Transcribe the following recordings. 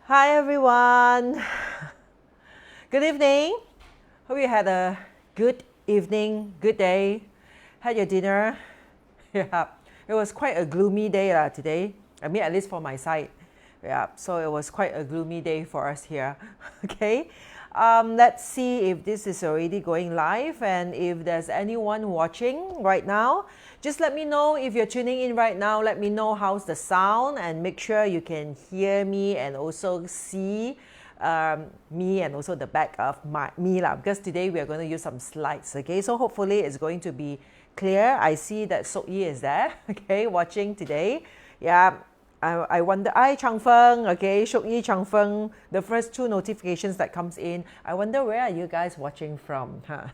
Hi everyone. Good evening. Hope you had a good evening, good day. Had your dinner? Yeah, it was quite a gloomy day today. I mean, at least for my side. Yeah, so it was quite a gloomy day for us here. Okay, let's see if this is already going live and if there's anyone watching right now. Just let me know if you're tuning in right now. Let me know how's the sound and make sure you can hear me and also see me and also the back of me because today we are going to use some slides. Okay, so hopefully it's going to be clear. I see that Sok Yi is there, okay, watching today. Yeah, I wonder, Chang Feng, okay, Sok Yi, Chang Feng, the first two notifications that comes in. I wonder where are you guys watching from? Huh?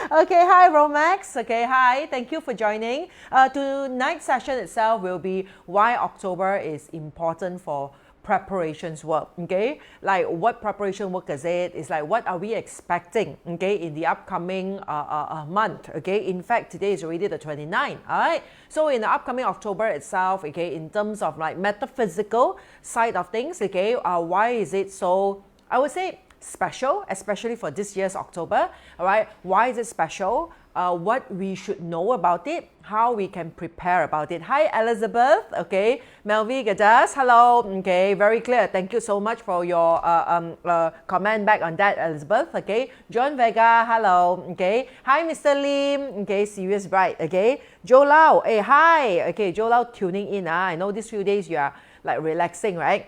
Okay, hi Romax. Okay, hi. Thank you for joining. Tonight's session itself will be why October is important for preparations work. Okay, like what preparation work is it? It's like what are we expecting? Okay, in the upcoming month. Okay, in fact today is already the 29th. All right. So in the upcoming October itself, okay, in terms of like metaphysical side of things, okay, why is it so? I would say special, especially for this year's October. All right, why is it special? What we should know about it, how we can prepare about it. Hi Elizabeth, okay, Melvi Gadas, hello, okay, very clear. Thank you so much for your comment back on that, Elizabeth, okay. John Vega, hello, okay. Hi Mr. Lim, okay, serious bright, okay. Joe Lau, hey, hi, okay, Joe Lau tuning in. I know these few days you are like relaxing, right?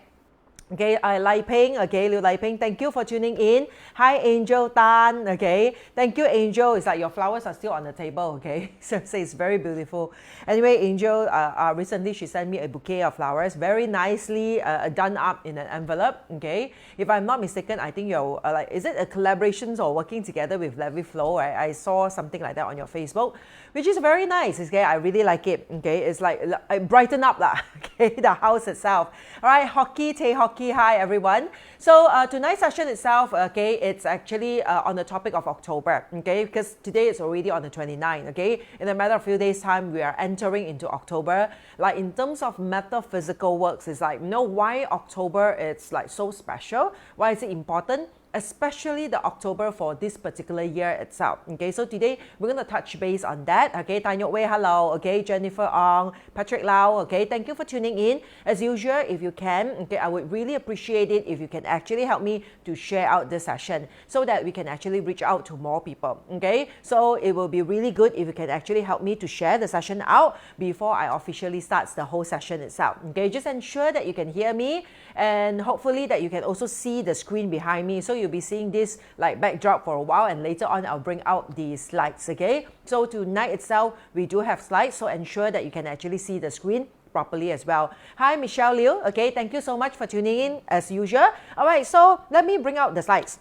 Okay, Lai Ping, okay, Liu Lai Ping, thank you for tuning in. Hi, Angel Tan, okay, thank you, Angel. It's like your flowers are still on the table, okay, so it's very beautiful. Anyway, Angel, recently she sent me a bouquet of flowers, very nicely done up in an envelope, okay. If I'm not mistaken, I think you're like, is it a collaboration or working together with Levy Flow, right? I saw something like that on your Facebook, which is very nice, okay, I really like it, okay. It's like brighten up lah, okay, the house itself. All right, Hockey, Tay Hockey, hi everyone. So tonight's session itself, okay, it's actually on the topic of October, okay, because today it's already on the 29th, okay. In a matter of few days time, we are entering into October. Like in terms of metaphysical works, it's like, you know, why October it's like so special? Why is it important? Especially the October for this particular year itself. Okay, so today we're going to touch base on that. Okay, Tan Yok Wei, hello. Okay, Jennifer Ong, Patrick Lau. Okay, thank you for tuning in. As usual, if you can, okay, I would really appreciate it if you can actually help me to share out this session so that we can actually reach out to more people. Okay, so it will be really good if you can actually help me to share the session out before I officially start the whole session itself. Okay, just ensure that you can hear me and hopefully that you can also see the screen behind me. So you'll be seeing this like backdrop for a while and later on I'll bring out the slides, okay? So tonight itself, we do have slides, so ensure that you can actually see the screen properly as well. Hi Michelle Liu, okay, thank you so much for tuning in as usual. All right, so let me bring out the slides,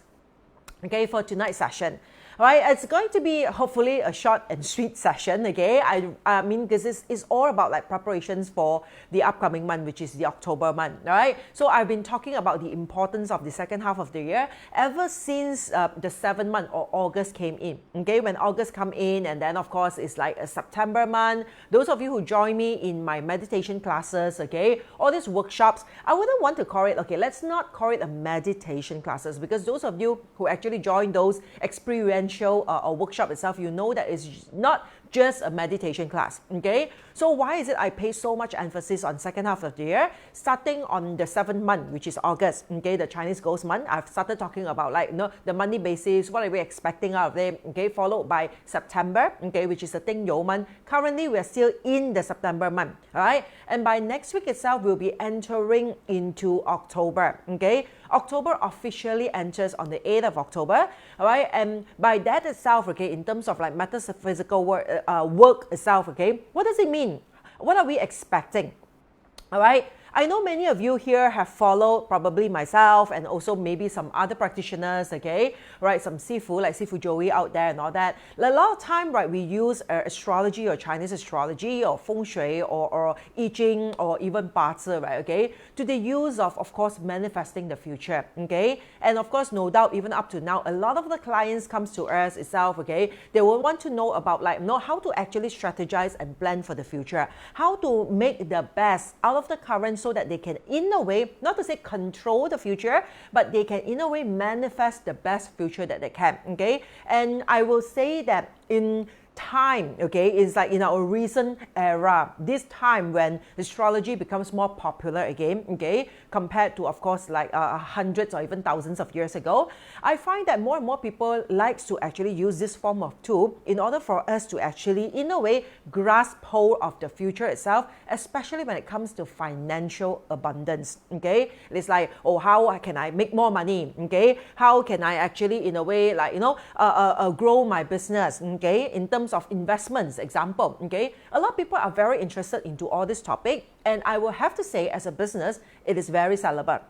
okay, for tonight's session. All right, it's going to be hopefully a short and sweet session, okay? I mean, because it's all about like preparations for the upcoming month, which is the October month, all right? So I've been talking about the importance of the second half of the year ever since the 7th month or August came in, okay? When August come in and then of course it's like a September month. Those of you who join me in my meditation classes, okay, all these workshops, I wouldn't want to call it, okay, let's not call it a meditation classes because those of you who actually join those experiential workshop itself, you know that it's not just a meditation class, okay? So why is it I pay so much emphasis on second half of the year? Starting on the 7th month, which is August, okay, the Chinese Ghost month, I've started talking about like, you know, the monthly basis, what are we expecting out of them, okay, followed by September, okay, which is the Ting Yo month. Currently, we're still in the September month, all right? And by next week itself, we'll be entering into October, okay? October officially enters on the 8th of October, all right? And by that itself, okay, in terms of like metaphysical work itself, okay, what does it mean? What are we expecting? All right, I know many of you here have followed probably myself and also maybe some other practitioners, okay, right, some Sifu like Sifu Joey out there and all that. A lot of time, right, we use astrology or Chinese astrology or feng shui or I Ching or even Bazi, right, okay, to the use of course, manifesting the future, okay. And of course, no doubt, even up to now, a lot of the clients comes to us itself, okay, they will want to know about like, how to actually strategize and plan for the future, how to make the best out of the current so that they can, in a way, not to say control the future, but they can, in a way, manifest the best future that they can, okay? And I will say that in time, okay, is like in our recent era, this time when astrology becomes more popular again, okay, compared to, of course, like hundreds or even thousands of years ago, I find that more and more people likes to actually use this form of tool in order for us to actually, in a way, grasp hold of the future itself, especially when it comes to financial abundance, okay? It's like, oh, how can I make more money, okay? How can I actually, in a way, like, grow my business, okay, in terms of investments, example, okay? A lot of people are very interested into all this topic, and I will have to say, as a business, it is very celibate,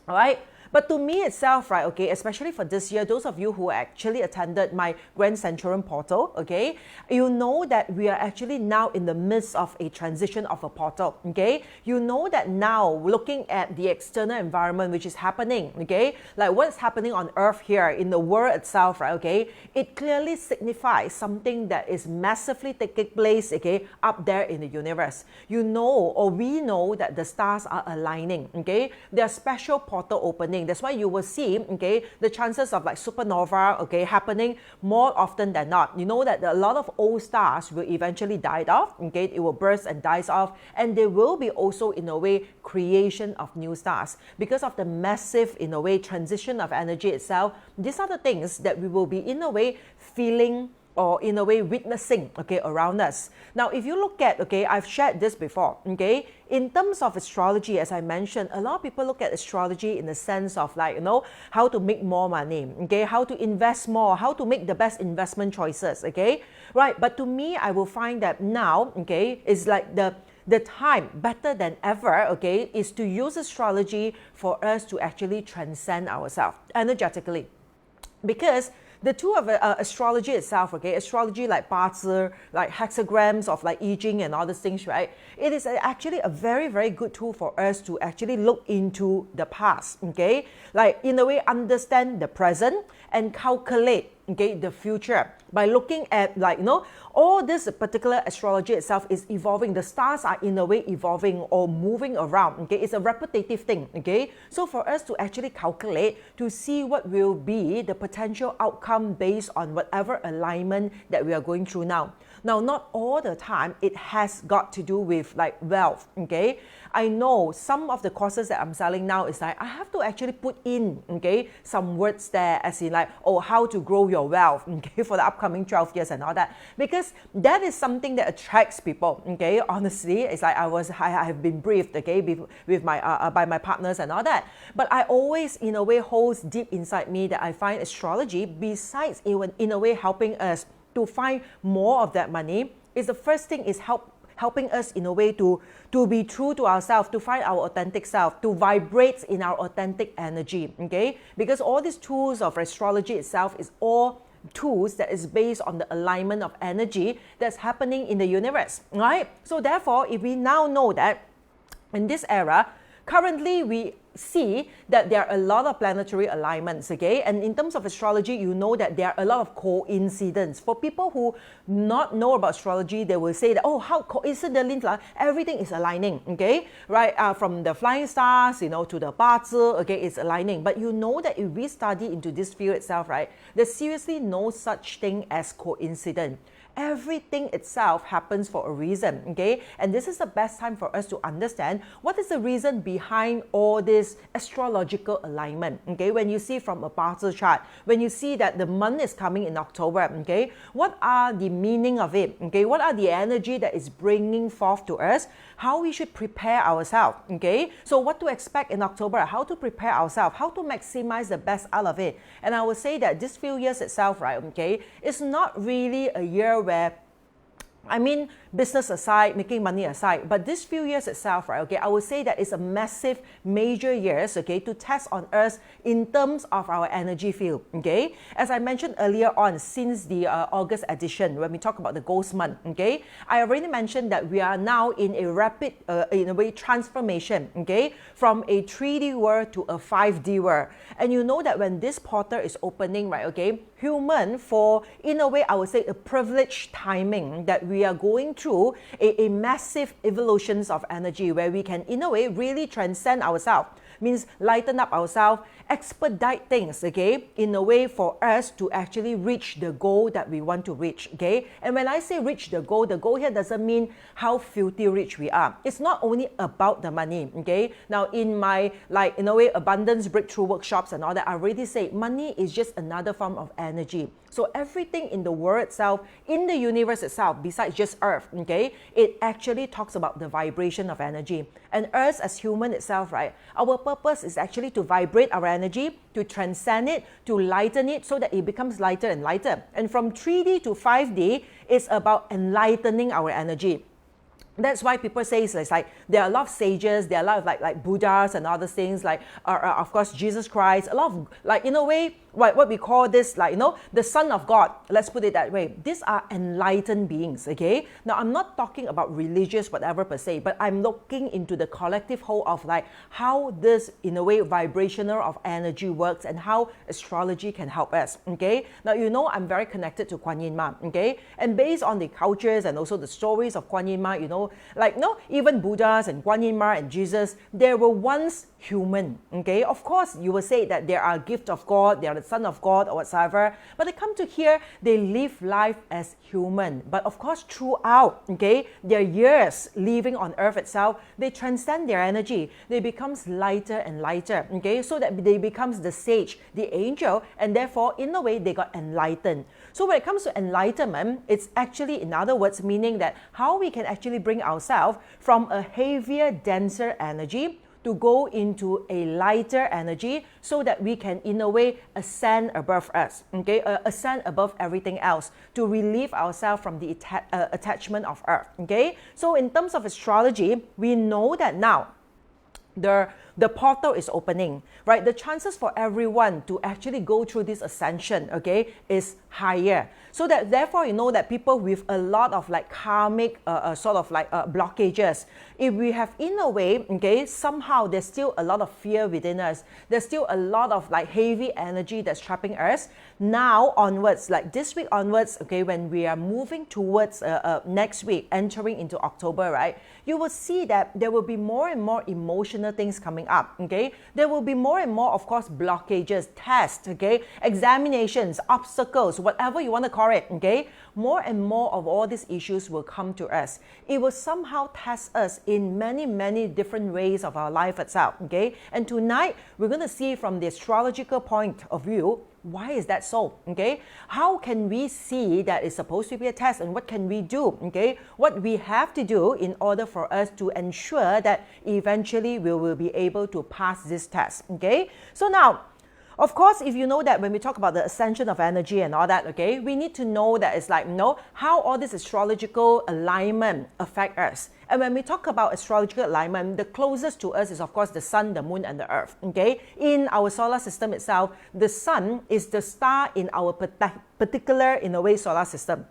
all right? But to me itself, right, okay, especially for this year, those of you who actually attended my Grand Centurion portal, okay, you know that we are actually now in the midst of a transition of a portal, okay? You know that now, looking at the external environment which is happening, okay, like what's happening on Earth here, in the world itself, right, okay, it clearly signifies something that is massively taking place, okay, up there in the universe. You know, or we know that the stars are aligning, okay? There are special portal openings. That's why you will see, okay, the chances of like supernova, okay, happening more often than not. You know that a lot of old stars will eventually die off, okay, it will burst and dies off, and there will be also, in a way, creation of new stars. Because of the massive, in a way, transition of energy itself, these are the things that we will be, in a way, feeling or in a way witnessing, okay, around us. Now, if you look at, okay, I've shared this before, okay, in terms of astrology, as I mentioned, a lot of people look at astrology in the sense of like, how to make more money, okay, how to invest more, how to make the best investment choices, okay, right? But to me, I will find that now, okay, is like the time, better than ever, okay, is to use astrology for us to actually transcend ourselves energetically. Because the tool of astrology itself, okay, astrology like 八字, like hexagrams of like I Ching and all these things, right? It is actually a very, very good tool for us to actually look into the past, okay? Like in a way, understand the present and calculate, okay, the future by looking at like, all this particular astrology itself is evolving. The stars are in a way evolving or moving around, okay? It's a repetitive thing, okay? So for us to actually calculate to see what will be the potential outcome based on whatever alignment that we are going through now. Now, not all the time it has got to do with like wealth, okay? I know some of the courses that I'm selling now is like, I have to actually put in, okay, some words there as in like, oh, how to grow your wealth, okay, for the upcoming 12 years and all that. Because that is something that attracts people, okay? Honestly, it's like I have been briefed, okay, with my, by my partners and all that. But I always, in a way, holds deep inside me that I find astrology, besides in a way helping us to find more of that money, is the first thing is helping us in a way to be true to ourselves, to find our authentic self, to vibrate in our authentic energy, okay? Because all these tools of astrology itself is all tools that is based on the alignment of energy that's happening in the universe, right? So therefore, if we now know that in this era, currently we see that there are a lot of planetary alignments, okay? And in terms of astrology, you know that there are a lot of coincidence. For people who not know about astrology, they will say that, oh, how coincidentally, everything is aligning, okay? Right, from the flying stars, to the 八字, okay, it's aligning. But you know that if we study into this field itself, right, there's seriously no such thing as coincidence. Everything itself happens for a reason, okay? And this is the best time for us to understand what is the reason behind all this astrological alignment, okay? When you see from a 八字 chart, when you see that the month is coming in October, okay? What are the meaning of it, okay? What are the energy that is bringing forth to us? How we should prepare ourselves, okay? So what to expect in October, how to prepare ourselves, how to maximize the best out of it. And I would say that this few years itself, right, okay, it's not really a year where, I mean, business aside, making money aside, but this few years itself, right, okay, I would say that it's a massive, major years, okay, to test on us in terms of our energy field, okay? As I mentioned earlier on, since the August edition, when we talk about the ghost month, okay, I already mentioned that we are now in a rapid, in a way, transformation, okay, from a 3D world to a 5D world. And you know that when this portal is opening, right, okay, human, for, in a way, I would say a privileged timing that we are going through a massive evolutions of energy where we can, in a way, really transcend ourselves. Means lighten up ourselves, expedite things, okay, in a way for us to actually reach the goal that we want to reach, okay. And when I say reach the goal here doesn't mean how filthy rich we are. It's not only about the money, okay. Now in my, like, in a way, abundance breakthrough workshops and all that, I already say money is just another form of energy. So everything in the world itself, in the universe itself, besides just Earth, okay, it actually talks about the vibration of energy. And us as human itself, right, our purpose is actually to vibrate our energy, to transcend it, to lighten it so that it becomes lighter and lighter. And from 3D to 5D, it's about enlightening our energy. That's why people say it's like there are a lot of sages, there are a lot of like Buddhas and other things, like of course Jesus Christ, a lot of, like, in a way, what we call this, like, you know, the Son of God, let's put it that way. These are enlightened beings, okay. Now I'm not talking about religious whatever per se, but I'm looking into the collective whole of like how this, in a way, vibrational of energy works and how astrology can help us, okay. Now, you know, I'm very connected to Kuan Yin Ma, okay, and based on the cultures and also the stories of Kuan Yin Ma, you know, like, no, even Buddhas and Kuan Yin Ma and Jesus, they were once human, okay. Of course, you will say that they are a gift of God, they are the Son of God or whatsoever, but they come to here, they live life as human. But of course, throughout, okay, their years living on earth itself, they transcend their energy. They becomes lighter and lighter, okay, so that they becomes the sage, the angel, and therefore, in a way, they got enlightened. So when it comes to enlightenment, it's actually, in other words, meaning that how we can actually bring ourselves from a heavier, denser energy to go into a lighter energy so that we can, in a way, ascend above us, okay, ascend above everything else to relieve ourselves from the attachment of earth, okay. So in terms of astrology, we know that now the portal is opening, right? The chances for everyone to actually go through this ascension, okay, is higher. So that therefore, you know that people with a lot of like karmic sort of like blockages, if we have, in a way, okay, somehow there's still a lot of fear within us. There's still a lot of like heavy energy that's trapping us. Now onwards, like this week onwards, okay, when we are moving towards next week, entering into October, right, you will see that there will be more and more emotional things coming up, okay. There will be more and more, of course, blockages, tests, okay, examinations, obstacles, whatever you want to call it, okay. More and more of all these issues will come to us. It will somehow test us in many, many different ways of our life itself, okay. And tonight, we're going to see from the astrological point of view, why is that so, okay? How can we see that it's supposed to be a test, and what can we do, okay? What we have to do in order for us to ensure that eventually we will be able to pass this test, okay? So now, of course, if you know that when we talk about the ascension of energy and all that, okay, we need to know that it's like, you know, how all this astrological alignment affect us. And when we talk about astrological alignment, the closest to us is, of course, the sun, the moon, and the earth, okay? In our solar system itself, the sun is the star in our particular, in a way, solar system.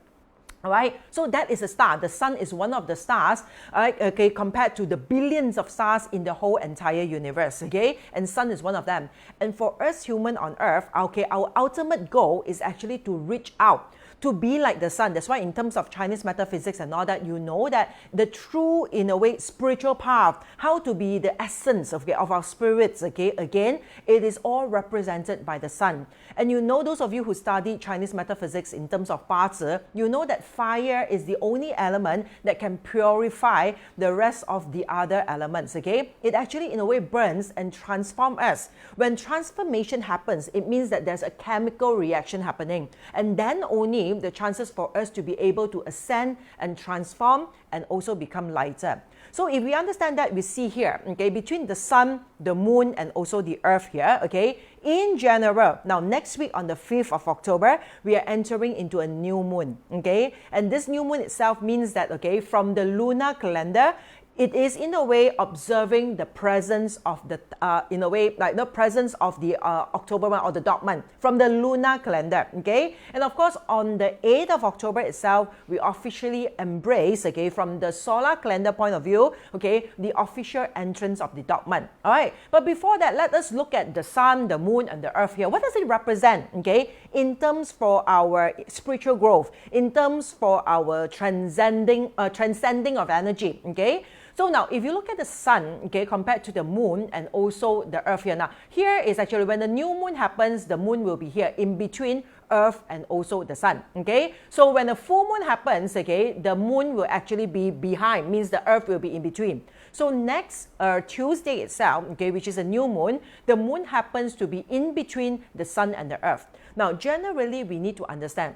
All right, so that is a star. The sun is one of the stars, right, okay, compared to the billions of stars in the whole entire universe, okay? And sun is one of them. And for us human on earth, okay, our ultimate goal is actually to reach out, to be like the sun. That's why in terms of Chinese metaphysics and all that, you know that the true, in a way, spiritual path, how to be the essence of our spirits, okay, again, it is all represented by the sun. And you know, those of you who study Chinese metaphysics in terms of 八字, you know that fire is the only element that can purify the rest of the other elements, okay? It actually, in a way, burns and transforms us. When transformation happens, it means that there's a chemical reaction happening. And then only the chances for us to be able to ascend and transform and also become lighter. So if we understand that, we see here, okay, between the sun, the moon, and also the earth here, okay, in general, now next week on the 5th of October, we are entering into a new moon, okay, and this new moon itself means that, okay, from the lunar calendar, It is in a way observing the presence of the, in a way, like the presence of the October month or the dog month from the lunar calendar, okay? And of course, on the 8th of October itself, we officially embrace, okay, from the solar calendar point of view, okay, the official entrance of the dog month, all right? But before that, let us look at the sun, the moon, and the earth here. What does it represent, okay, in terms for our spiritual growth, in terms for our transcending of energy, okay? So now, if you look at the sun, okay, compared to the moon and also the earth here. Now, here is actually when the new moon happens, the moon will be here in between earth and also the sun, okay? So when a full moon happens, okay, the moon will actually be behind, means the earth will be in between. So next Tuesday itself, okay, which is a new moon, the moon happens to be in between the sun and the earth. Now, generally, we need to understand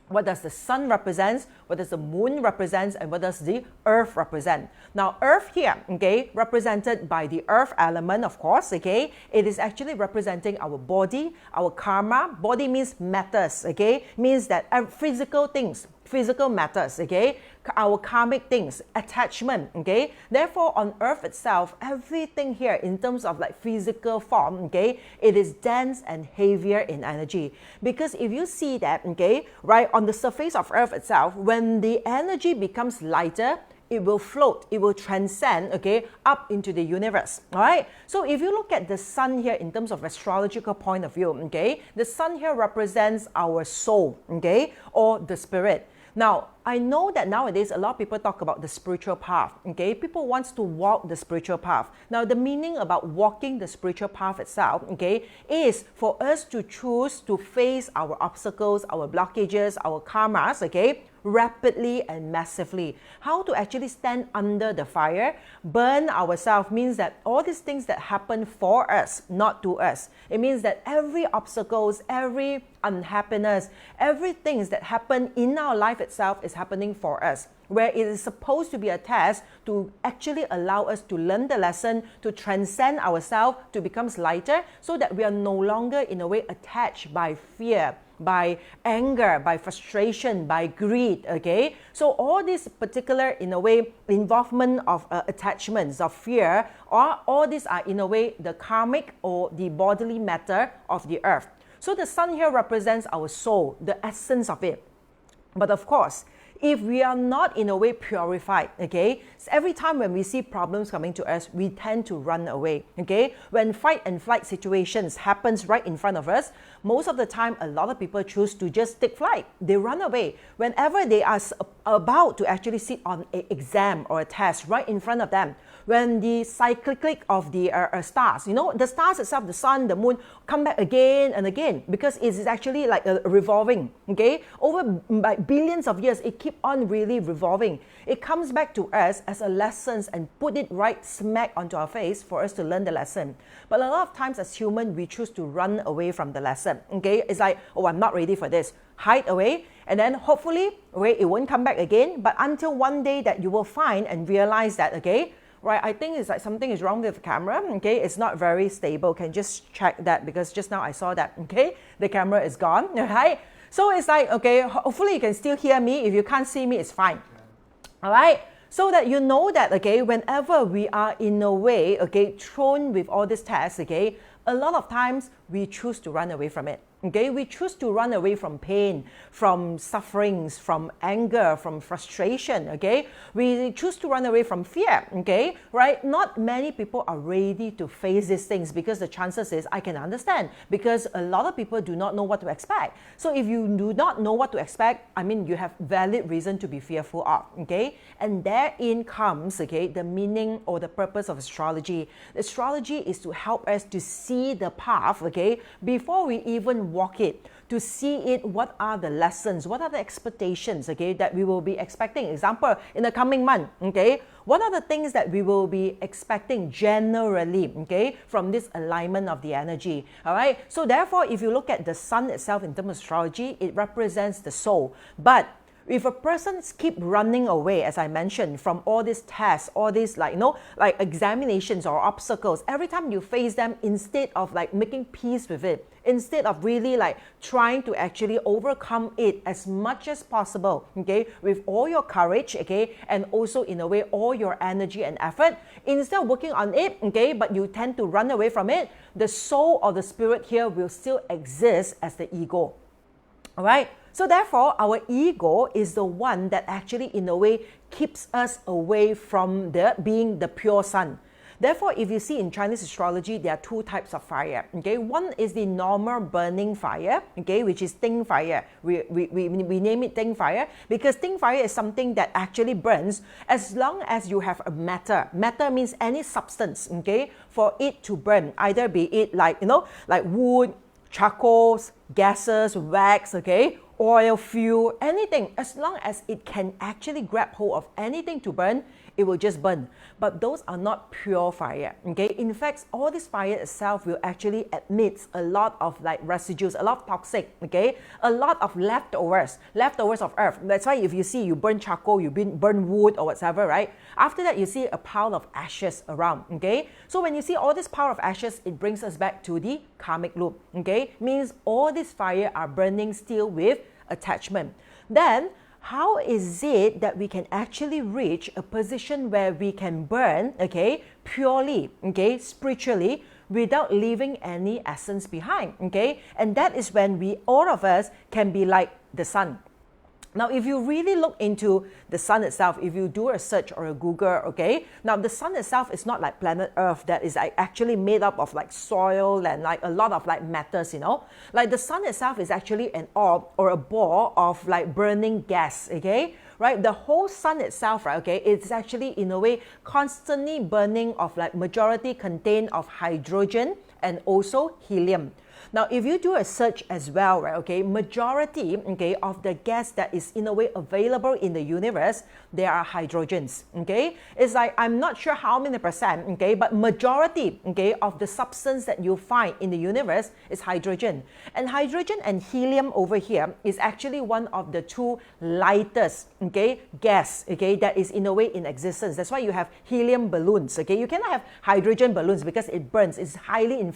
what does the sun represent, what does the moon represent, and what does the earth represent. Now, earth here, okay, represented by the earth element, of course, okay, it is actually representing our body, our karma. Body means matters, okay, means that physical things, physical matters, okay, our karmic things, attachment, okay. Therefore, on earth itself, everything here in terms of like physical form, okay, it is dense and heavier in energy. Because if you see that, okay, right, on the surface of earth itself, when the energy becomes lighter, it will float, it will transcend, okay, up into the universe, all right? So if you look at the sun here in terms of astrological point of view, okay, the sun here represents our soul, okay, or the spirit. Now, I know that nowadays a lot of people talk about the spiritual path, okay? People want to walk the spiritual path. Now, the meaning about walking the spiritual path itself, okay, is for us to choose to face our obstacles, our blockages, our karmas, okay, rapidly and massively. How to actually stand under the fire, burn ourselves, means that all these things that happen for us, not to us. It means that every obstacles, every unhappiness, everything that happen in our life itself is happening for us, where it is supposed to be a test to actually allow us to learn the lesson, to transcend ourselves, to become lighter, so that we are no longer in a way attached by fear, by anger, by frustration, by greed, okay? So all these particular, in a way, involvement of attachments, of fear, or all these are in a way the karmic or the bodily matter of the earth. So the sun here represents our soul, the essence of it. But of course, if we are not in a way purified, okay, so every time when we see problems coming to us, we tend to run away, okay? When fight and flight situations happens right in front of us, most of the time, a lot of people choose to just take flight. They run away. Whenever they are about to actually sit on an exam or a test right in front of them, when the cyclic of the stars, you know, the stars itself, the sun, the moon, come back again and again, because it is actually like a revolving, okay? Over like billions of years, it keeps on really revolving. It comes back to us as a lesson and put it right smack onto our face for us to learn the lesson. But a lot of times as humans, we choose to run away from the lesson, okay? It's like, oh, I'm not ready for this. Hide away, and then hopefully, okay, it won't come back again, but until one day that you will find and realize that, okay, right, I think it's like something is wrong with the camera, okay, it's not very stable. Can just check that, because just now I saw that, okay, the camera is gone, right? So it's like, okay, hopefully you can still hear me. If you can't see me, it's fine, all right? So that you know that, okay, whenever we are in a way, okay, thrown with all these tests, okay, a lot of times we choose to run away from it. Okay, we choose to run away from pain, from sufferings, from anger, from frustration, okay? We choose to run away from fear, okay? Right? Not many people are ready to face these things, because the chances is, I can understand, because a lot of people do not know what to expect. So if you do not know what to expect, I mean, you have valid reason to be fearful of, okay? And therein comes, okay, the meaning or the purpose of astrology. Astrology is to help us to see the path, okay, before we even walk it, to see it, what are the lessons, what are the expectations, okay, that we will be expecting. Example, in the coming month, okay, what are the things that we will be expecting generally, okay, from this alignment of the energy, all right? So therefore, if you look at the sun itself in terms of astrology, it represents the soul. But If a person keep running away, as I mentioned, from all these tests, all these like examinations or obstacles, every time you face them, instead of like making peace with it, instead of really like trying to actually overcome it as much as possible, okay, with all your courage, okay, and also in a way all your energy and effort, instead of working on it, okay, but you tend to run away from it, the soul or the spirit here will still exist as the ego. All right. So therefore, our ego is the one that actually in a way keeps us away from being the pure sun. Therefore, if you see in Chinese astrology, there are two types of fire. Okay, one is the normal burning fire, okay, which is Ting fire. We name it Ting fire because Ting fire is something that actually burns as long as you have a matter. Matter means any substance, okay, for it to burn, either be it like like wood, charcoals, gases, wax, okay, oil, fuel, anything. As long as it can actually grab hold of anything to burn, it will just burn. But those are not pure fire, okay? In fact, all this fire itself will actually emit a lot of like residues, a lot of toxic, okay? A lot of leftovers of earth. That's why if you see you burn charcoal, you burn wood or whatever, right? After that, you see a pile of ashes around, okay? So when you see all this pile of ashes, it brings us back to the karmic loop, okay? Means all this fire are burning still with attachment. Then, how is it that we can actually reach a position where we can burn, okay, purely, okay, spiritually, without leaving any essence behind, okay? And that is when all of us can be like the sun. Now, if you really look into the sun itself, if you do a search or a Google, okay, now the sun itself is not like planet Earth that is actually made up of like soil and like a lot of like matters, Like the sun itself is actually an orb or a ball of like burning gas, okay? Right? The whole sun itself, right, okay, it's actually in a way constantly burning of like majority contain of hydrogen and also helium. Now, if you do a search as well, right, okay, majority, okay, of the gas that is in a way available in the universe, there are hydrogens, okay? It's like, I'm not sure how many percent, okay, but majority, okay, of the substance that you find in the universe is hydrogen. And hydrogen and helium over here is actually one of the two lightest, okay, gas, okay, that is in a way in existence. That's why you have helium balloons, okay? You cannot have hydrogen balloons because it burns. It's highly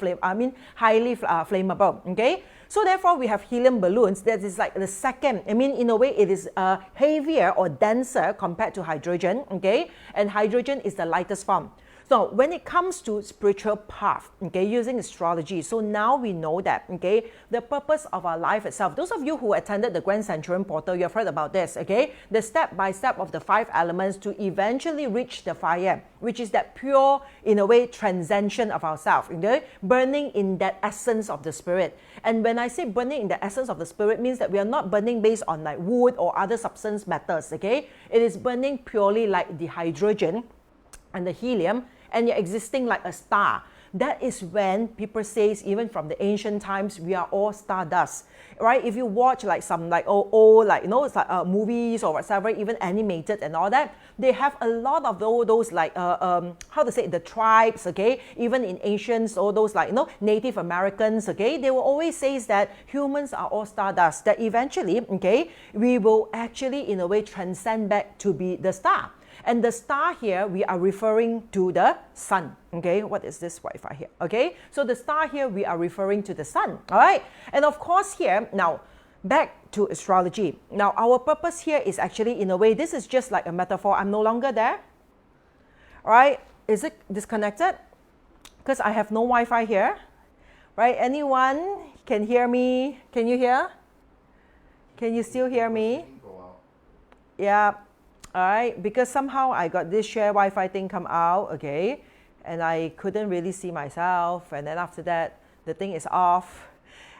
highly flammable, okay? So therefore, we have helium balloons that is like the second, in a way, it is heavier or denser compared to hydrogen, okay? And hydrogen is the lightest form. So when it comes to spiritual path, okay, using astrology, so now we know that, okay, the purpose of our life itself. Those of you who attended the Grand Centurion portal, you have heard about this, okay? The step-by-step of the 5 elements to eventually reach the fire, which is that pure, in a way, transcension of ourselves, okay? Burning in that essence of the spirit. And when I say burning in the essence of the spirit, means that we are not burning based on like wood or other substance matters, okay? It is burning purely like the hydrogen and the helium, and you're existing like a star. That is when people say, even from the ancient times, we are all stardust, right? If you watch like some like old like it's like movies or whatever, even animated and all that, they have a lot of those like how to say, the tribes, okay? Even in ancients, all those like Native Americans, okay? They will always say that humans are all stardust. That eventually, okay, we will actually in a way transcend back to be the star. And the star here, we are referring to the sun, okay? What is this Wi-Fi here, okay? So the star here, we are referring to the sun, all right? And of course here, now, back to astrology. Now, our purpose here is actually, in a way, this is just like a metaphor. I'm no longer there, all right? Is it disconnected? Because I have no Wi-Fi here, right? Anyone can hear me? Can you hear? Can you still hear me? Yeah. All right, because somehow I got this share Wi-Fi thing come out, okay, and I couldn't really see myself, and then after that, the thing is off.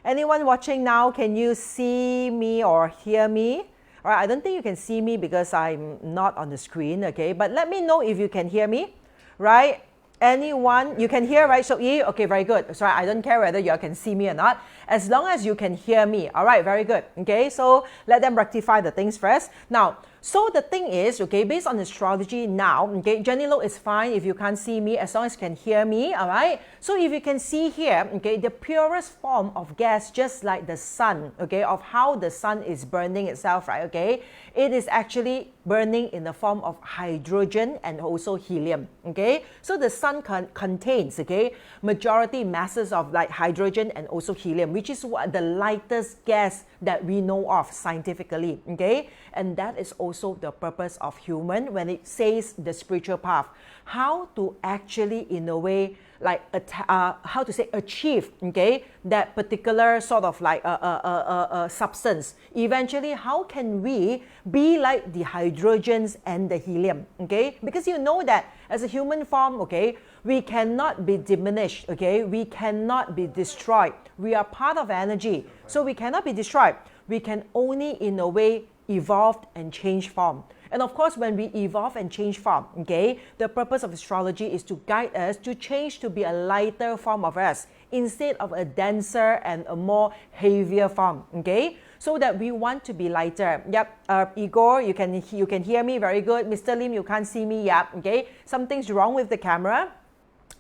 Anyone watching now, can you see me or hear me? All right, I don't think you can see me because I'm not on the screen, okay, but let me know if you can hear me, right? Anyone, you can hear, right, Shok-Yi? Okay, very good. Sorry, I don't care whether you can see me or not, as long as you can hear me. All right, very good. Okay, so let them rectify the things first. Now, So the thing is, okay, based on astrology now, okay, Jenny Lo is fine if you can't see me, as long as you can hear me, all right? So if you can see here, okay, the purest form of gas, just like the sun, okay, of how the sun is burning itself, right, okay, it is actually burning in the form of hydrogen and also helium, okay? So the sun contains, okay, majority masses of like hydrogen and also helium, which is what the lightest gas that we know of scientifically, okay? And that is also the purpose of human when it says the spiritual path. How to actually, in a way, like how to say, achieve, okay, that particular sort of like substance. Eventually, how can we be like the hydrogens and the helium, okay? Because you know that as a human form, okay, we cannot be diminished, okay? We cannot be destroyed. We are part of energy, so we cannot be destroyed. We can only, in a way, evolve and change form. And of course, when we evolve and change form, okay, the purpose of astrology is to guide us to change to be a lighter form of us instead of a denser and a more heavier form, okay? So that we want to be lighter. Yep, Igor, you can hear me very good. Mr. Lim, you can't see me. Yep, okay. Something's wrong with the camera.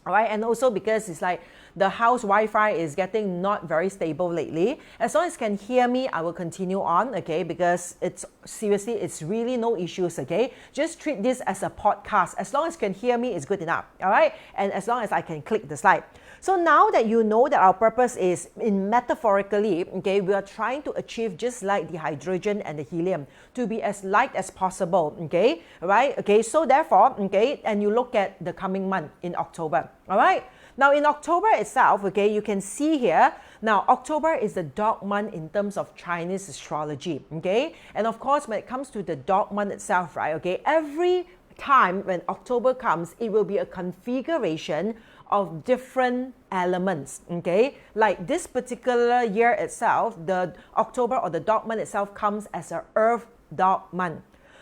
All right, and also because it's like the house Wi-Fi is getting not very stable lately. As long as you can hear me, I will continue on, okay, because it's seriously, it's really no issues, okay. Just treat this as a podcast. As long as you can hear me, it's good enough, all right, and as long as I can click the slide. So now that you know that our purpose is, in metaphorically, okay, we are trying to achieve just like the hydrogen and the helium, to be as light as possible, okay, right, okay, so therefore, okay, and you look at the coming month in October, all right. Now in October itself, okay, you can see here, now October is the dog month in terms of Chinese astrology, okay, and of course when it comes to the dog month itself, right, okay, every time when October comes, it will be a configuration of different elements, okay? Like this particular year itself, the October or the dog month itself comes as a earth dog month.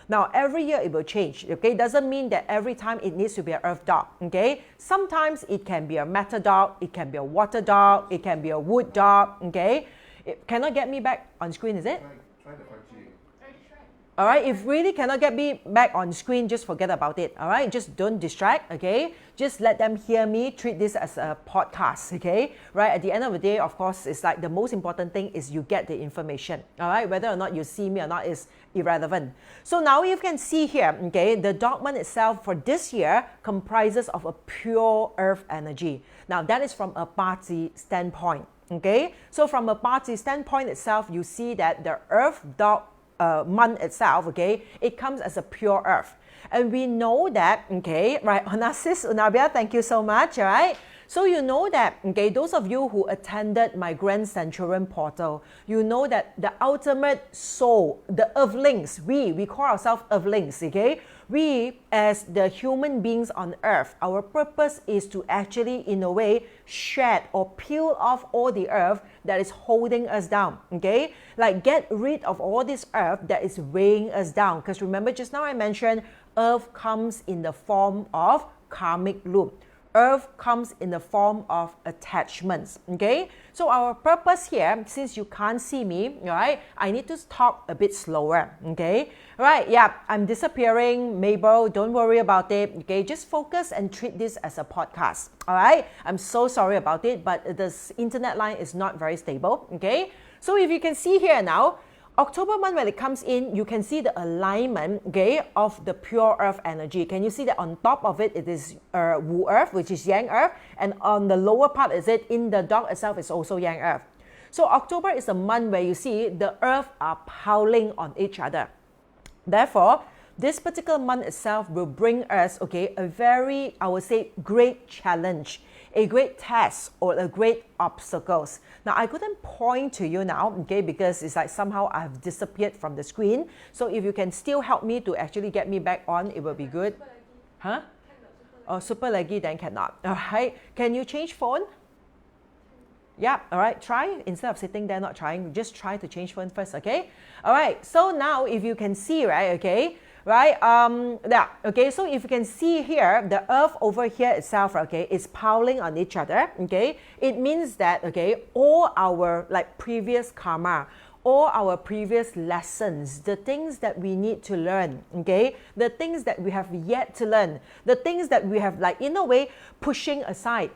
Now, every year it will change, okay? Doesn't mean that every time it needs to be an earth dog, okay? Sometimes it can be a matter dog, it can be a water dog, it can be a wood dog, okay? It cannot get me back on screen, is it? Try the 5G. All right, if really cannot get me back on screen, just forget about it, all right? Just don't distract, okay? Just let them hear me, treat this as a podcast, okay? Right, at the end of the day, of course, it's like the most important thing is you get the information, all right? Whether or not you see me or not is irrelevant. So now you can see here, okay, the dog month itself for this year comprises of a pure earth energy. Now that is from a party standpoint, okay? So from a party standpoint itself, you see that the earth dog month itself, okay, it comes as a pure earth. And we know that, okay, right, Onassis, Unabia, thank you so much, all right? So you know that, okay, those of you who attended my Grand Centurion portal, you know that the ultimate soul, the earthlings, we call ourselves earthlings, okay? We, as the human beings on earth, our purpose is to actually, in a way, shed or peel off all the earth that is holding us down, okay? Like get rid of all this earth that is weighing us down. Because remember, just now I mentioned earth comes in the form of karmic loop. Earth comes in the form of attachments, okay? So our purpose here, since you can't see me, right, I need to talk a bit slower, okay? Right, yeah, I'm disappearing, Mabel, don't worry about it, okay? Just focus and treat this as a podcast, all right? I'm so sorry about it, but the internet line is not very stable, okay? So if you can see here now, October month, when it comes in, you can see the alignment, okay, of the pure earth energy. Can you see that on top of it, it is Wu earth, which is yang earth, and on the lower part is it, in the dog itself, is also yang earth. So October is a month where you see the earth are piling on each other. Therefore, this particular month itself will bring us, okay, a very, I would say, great challenge, a great test or a great obstacles. Now, I couldn't point to you now, okay, because it's like somehow I've disappeared from the screen. So if you can still help me to actually get me back on, it will be good. Huh? Oh, super laggy, then cannot. All right. Can you change phone? Yeah, all right, try. Instead of sitting there not trying, just try to change phone first, okay? All right, so now if you can see, right, okay, right, yeah, okay, so if you can see here, the earth over here itself, okay, is piling on each other, okay? It means that, okay, all our like previous karma, all our previous lessons, the things that we need to learn, okay? The things that we have yet to learn, the things that we have like in a way pushing aside,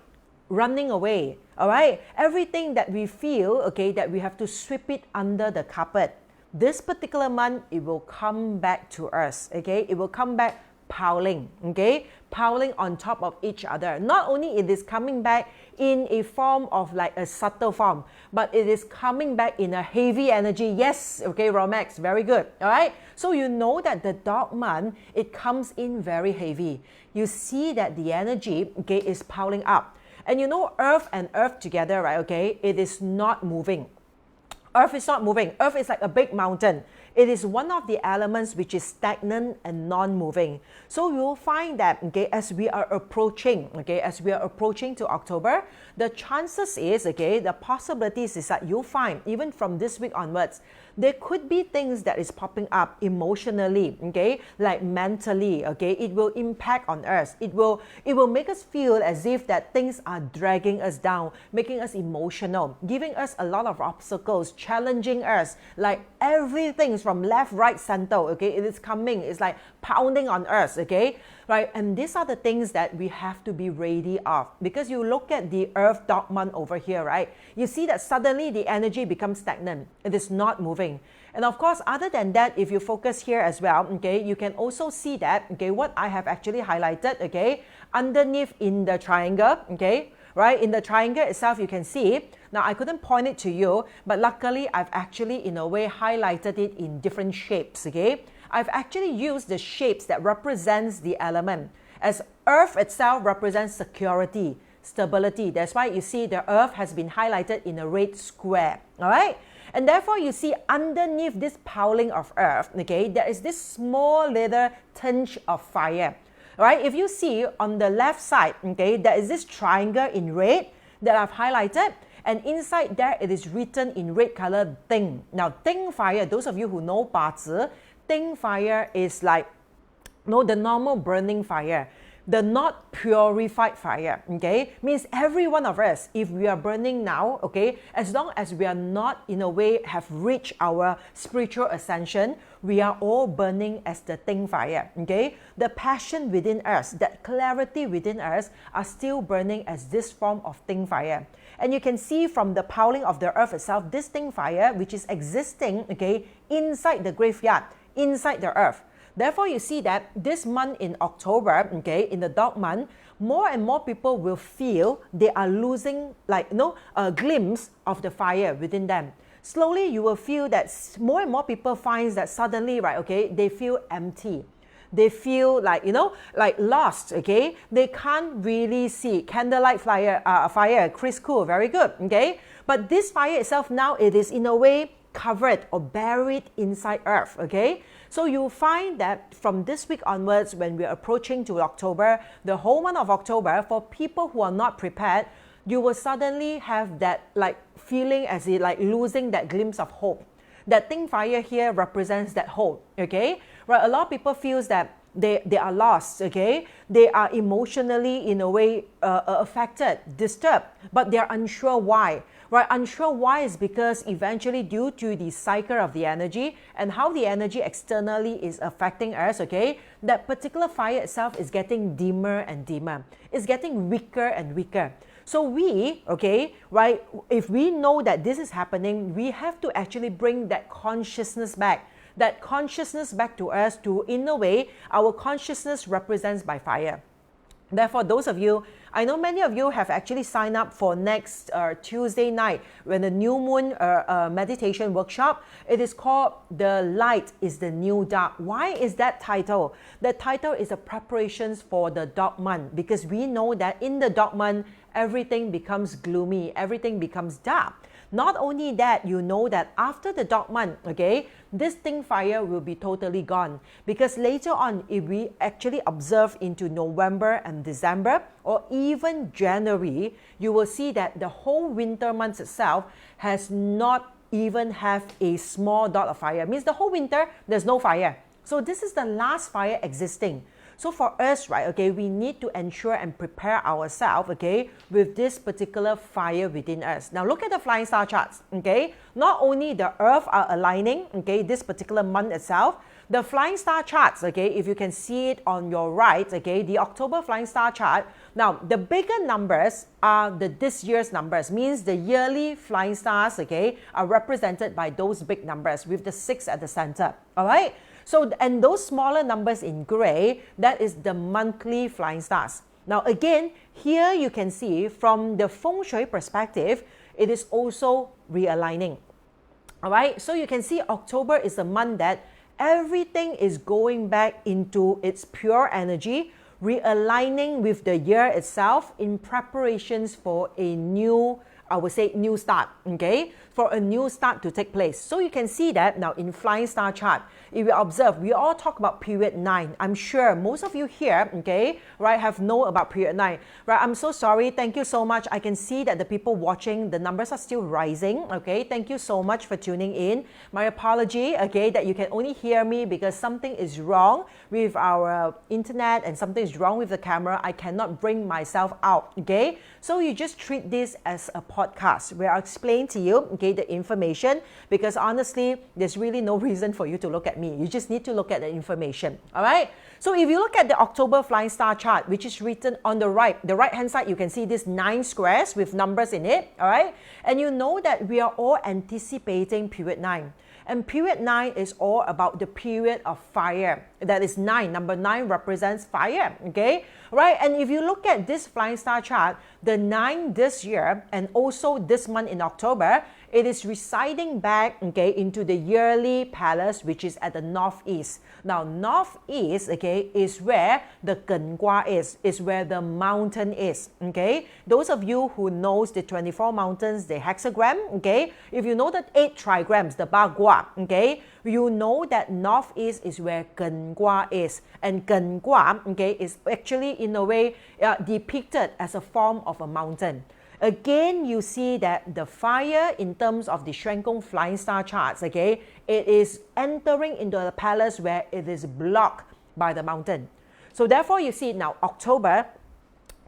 running away, all right? Everything that we feel, okay, that we have to sweep it under the carpet. This particular month, it will come back to us, okay? It will come back piling, okay? Piling on top of each other. Not only it is coming back in a form of like a subtle form, but it is coming back in a heavy energy. Yes, okay, Romex, very good, all right? So you know that the dog month, it comes in very heavy. You see that the energy, okay, is piling up. And you know earth and earth together, right, okay, it is not moving. Earth is not moving. Earth is like a big mountain. It is one of the elements which is stagnant and non-moving. So you will find that, okay, as we are approaching to October, the chances is, okay, the possibilities is that you'll find, even from this week onwards, there could be things that is popping up emotionally, okay, like mentally, okay, it will impact on us. It will make us feel as if that things are dragging us down, making us emotional, giving us a lot of obstacles, challenging us, like everything from left, right, center, okay, it is coming, it's like pounding on us, okay, right? And these are the things that we have to be ready of, because you look at the earth dog month over here, right? You see that suddenly the energy becomes stagnant. It is not moving. And of course, other than that, if you focus here as well, okay, you can also see that, okay, what I have actually highlighted, okay, underneath in the triangle, okay, right, in the triangle itself, you can see, now I couldn't point it to you, but luckily I've actually in a way highlighted it in different shapes, okay. I've actually used the shapes that represents the element, as earth itself represents security, stability. That's why you see the earth has been highlighted in a red square, all right? And therefore you see underneath this piling of earth, okay, there is this small little tinge of fire. Right? If you see on the left side, okay, there is this triangle in red that I've highlighted, and inside there it is written in red color, Ting. Now, Ting fire, those of you who know 八字, Ting fire is like, no, the normal burning fire, the not purified fire, okay? Means every one of us, if we are burning now, okay, as long as we are not in a way have reached our spiritual ascension, we are all burning as the Ting fire, okay? The passion within us, that clarity within us are still burning as this form of Ting fire. And you can see from the piling of the earth itself, this Ting fire, which is existing, okay, inside the graveyard, inside the earth. Therefore, you see that this month in October, okay, in the dog month, more and more people will feel they are losing, like, you know, a glimpse of the fire within them. Slowly, you will feel that more and more people find that suddenly, right, okay, they feel empty. They feel like, you know, like lost, okay? They can't really see. Candlelight fire, Chris Cool, very good, okay? But this fire itself now, it is in a way covered or buried inside earth, okay? So you'll find that from this week onwards, when we're approaching to October, the whole month of October, for people who are not prepared, you will suddenly have that like feeling as if like losing that glimpse of hope. That Ting fire here represents that hope, okay? Right, a lot of people feels that they are lost, okay? They are emotionally in a way affected, disturbed, but they're unsure why. Right, unsure why is because eventually due to the cycle of the energy and how the energy externally is affecting us, okay, that particular fire itself is getting dimmer and dimmer. It's getting weaker and weaker. So we, okay, right, if we know that this is happening, we have to actually bring that consciousness back to us to, in a way, our consciousness represents by fire. Therefore, those of you, I know many of you have actually signed up for next Tuesday night when the new moon meditation workshop. It is called The Light is the New Dark. Why is that title? The title is a preparations for the dog month, because we know that in the dog month, everything becomes gloomy, everything becomes dark. Not only that, you know that after the dog month, okay, this Ting fire will be totally gone, because later on, if we actually observe into November and December or even January, you will see that the whole winter months itself has not even have a small dot of fire. Means the whole winter, there's no fire. So this is the last fire existing. So for us, right, okay, we need to ensure and prepare ourselves, okay, with this particular fire within us. Now look at the flying star charts, okay. Not only the Earth are aligning, okay, this particular month itself, the flying star charts, okay, if you can see it on your right, okay, the October flying star chart. Now, the bigger numbers are this year's numbers, means the yearly flying stars, okay, are represented by those big numbers with the 6 at the center, all right? So, and those smaller numbers in gray, that is the monthly flying stars. Now, again, here you can see from the feng shui perspective, it is also realigning, all right? So you can see October is a month that everything is going back into its pure energy, realigning with the year itself in preparations for a new, I would say, new start, okay? For a new start to take place. So you can see that now in flying star chart. If you observe, we all talk about period 9. I'm sure most of you here, okay, right, have know about period 9. Right, I'm so sorry. Thank you so much. I can see that the people watching, the numbers are still rising, okay? Thank you so much for tuning in. My apology, okay, that you can only hear me because something is wrong with our internet and something is wrong with the camera. I cannot bring myself out, okay? So you just treat this as a podcast where I'll explain to you, okay, the information, because honestly, there's really no reason for you to look at me. You just need to look at the information, all right? So if you look at the October flying star chart, which is written on the right-hand side, you can see these 9 squares with numbers in it, all right? And you know that we are all anticipating period 9. And period 9 is all about the period of fire. That is 9. Number 9 represents fire, okay? Right? And if you look at this flying star chart, the 9 this year and also this month in October, it is residing back, okay, into the yearly palace, which is at the northeast. Now, northeast, okay, is where the Gengua is where the mountain is, okay? Those of you who knows the 24 mountains, the hexagram, okay? If you know the 8 trigrams, the Bagua, okay? You know that northeast is where Gengua is. And Gengua, okay, is actually in a way depicted as a form of a mountain. Again, you see that the fire in terms of the Xuan Gong flying star charts, okay, it is entering into the palace where it is blocked by the mountain. So therefore, you see now October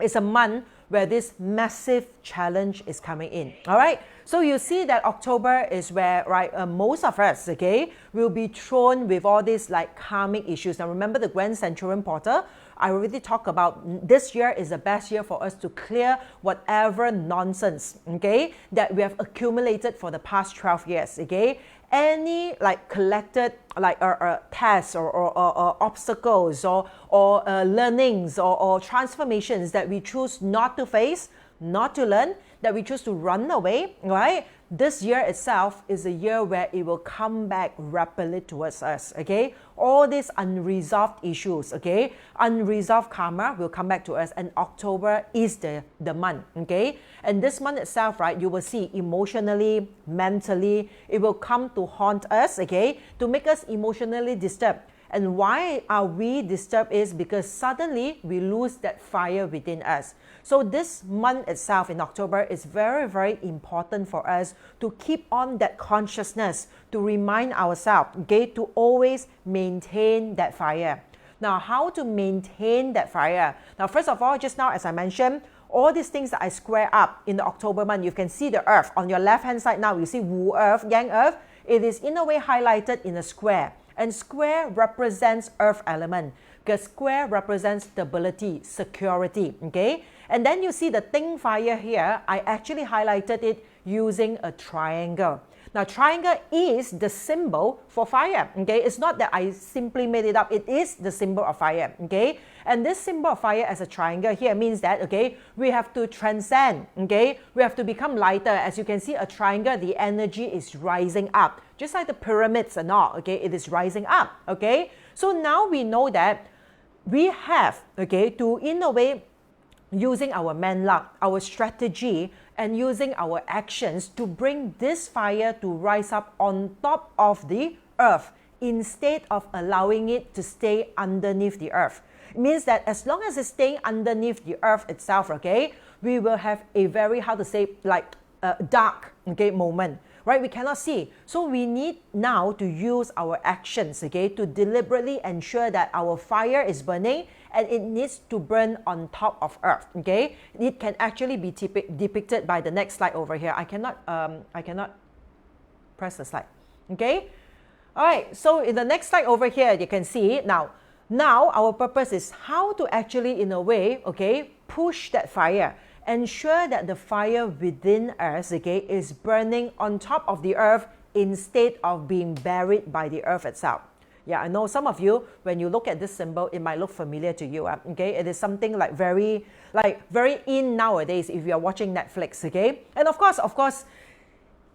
is a month where this massive challenge is coming in, all right? So you see that October is where, right, most of us, okay, will be thrown with all these like karmic issues. Now remember the Grand Centurion Portal? I already talked about this year is the best year for us to clear whatever nonsense, okay, that we have accumulated for the past 12 years, okay? Any like collected like tests or obstacles or learnings or transformations that we choose not to face, not to learn, that we choose to run away, right? This year itself is a year where it will come back rapidly towards us, okay? All these unresolved issues, okay? Unresolved karma will come back to us, and October is the month, okay? And this month itself, right, you will see emotionally, mentally, it will come to haunt us, okay? To make us emotionally disturbed. And why are we disturbed is because suddenly we lose that fire within us. So this month itself in October is very, very important for us to keep on that consciousness, to remind ourselves, okay, to always maintain that fire. Now, how to maintain that fire? Now, first of all, just now, as I mentioned, all these things that I square up in the October month, you can see the earth. On your left-hand side now, you see Wu Earth, Yang Earth. It is in a way highlighted in a square. And square represents earth element because square represents stability, security, okay? And then you see the Ting fire here. I actually highlighted it using a triangle. Now, triangle is the symbol for fire, okay? It's not that I simply made it up. It is the symbol of fire, okay? And this symbol of fire as a triangle here means that, okay, we have to transcend, okay? We have to become lighter. As you can see, a triangle, the energy is rising up. Just like the pyramids and all, okay? It is rising up, okay? So now we know that we have, okay, to, in a way, using our man luck, our strategy, and using our actions to bring this fire to rise up on top of the earth instead of allowing it to stay underneath the earth. It means that as long as it's staying underneath the earth itself, okay, we will have a very, how to say, like dark, okay, moment. Right? We cannot see. So we need now to use our actions, okay, to deliberately ensure that our fire is burning and it needs to burn on top of Earth, okay? It can actually be depicted by the next slide over here. I cannot press the slide, okay? All right, so in the next slide over here, you can see now our purpose is how to actually, in a way, okay, push that fire, ensure that the fire within us, okay, is burning on top of the Earth instead of being buried by the Earth itself. Yeah, I know some of you, when you look at this symbol, it might look familiar to you, okay? It is something like very in nowadays if you are watching Netflix, okay? And of course,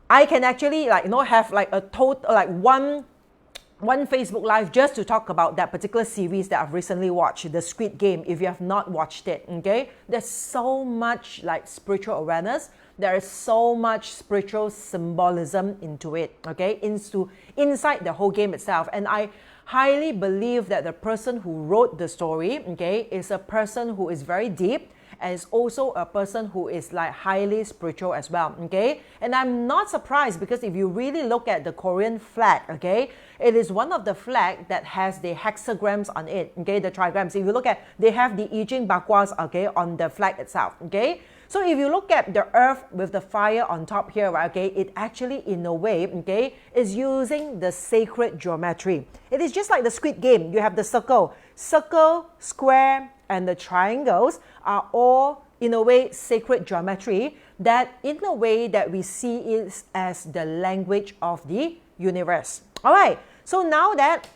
I can actually have like a total, like one Facebook Live just to talk about that particular series that I've recently watched, the Squid Game, if you have not watched it, okay? There's so much like spiritual awareness. There is so much spiritual symbolism into it, okay? Inside the whole game itself. And I highly believe that the person who wrote the story, okay, is a person who is very deep, and is also a person who is like highly spiritual as well, okay? And I'm not surprised because if you really look at the Korean flag, okay, it is one of the flag that has the hexagrams on it, okay, the trigrams. If you look at, they have the I Ching Bakwas, okay, on the flag itself, okay? So if you look at the Earth with the fire on top here, right, okay, it actually in a way, okay, is using the sacred geometry. It is just like the Squid Game. You have the circle, square, and the triangles are all in a way sacred geometry that in a way that we see it as the language of the universe. All right, so now that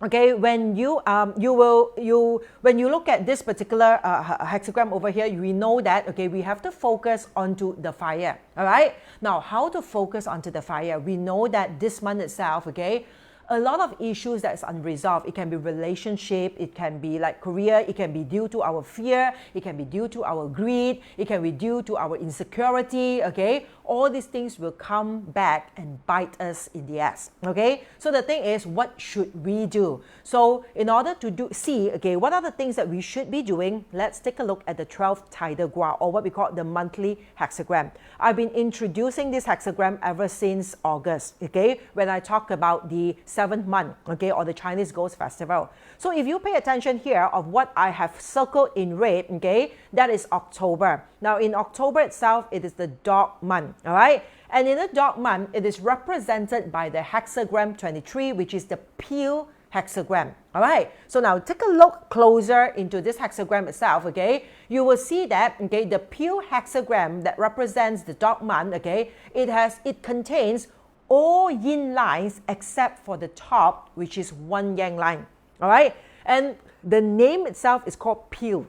okay, when you look at this particular hexagram over here, we know that okay, we have to focus onto the fire. All right, now how to focus onto the fire? We know that this month itself, okay, a lot of issues that's unresolved. It can be relationship, it can be like career, it can be due to our fear, it can be due to our greed, it can be due to our insecurity, okay? All these things will come back and bite us in the ass, okay? So the thing is, what should we do? So in order to see, okay, what are the things that we should be doing? Let's take a look at the 12th tidal gua, or what we call the monthly hexagram. I've been introducing this hexagram ever since August, okay? When I talk about the 7th month, okay, or the Chinese Ghost Festival. So if you pay attention here of what I have circled in red, okay, that is October. Now in October itself, it is the dog month, all right? And in the dog month, it is represented by the hexagram 23, which is the peel hexagram, all right? So now take a look closer into this hexagram itself, okay? You will see that, okay, the peel hexagram that represents the dog month, okay, it contains all yin lines except for the top, which is one yang line, all right? And the name itself is called peel.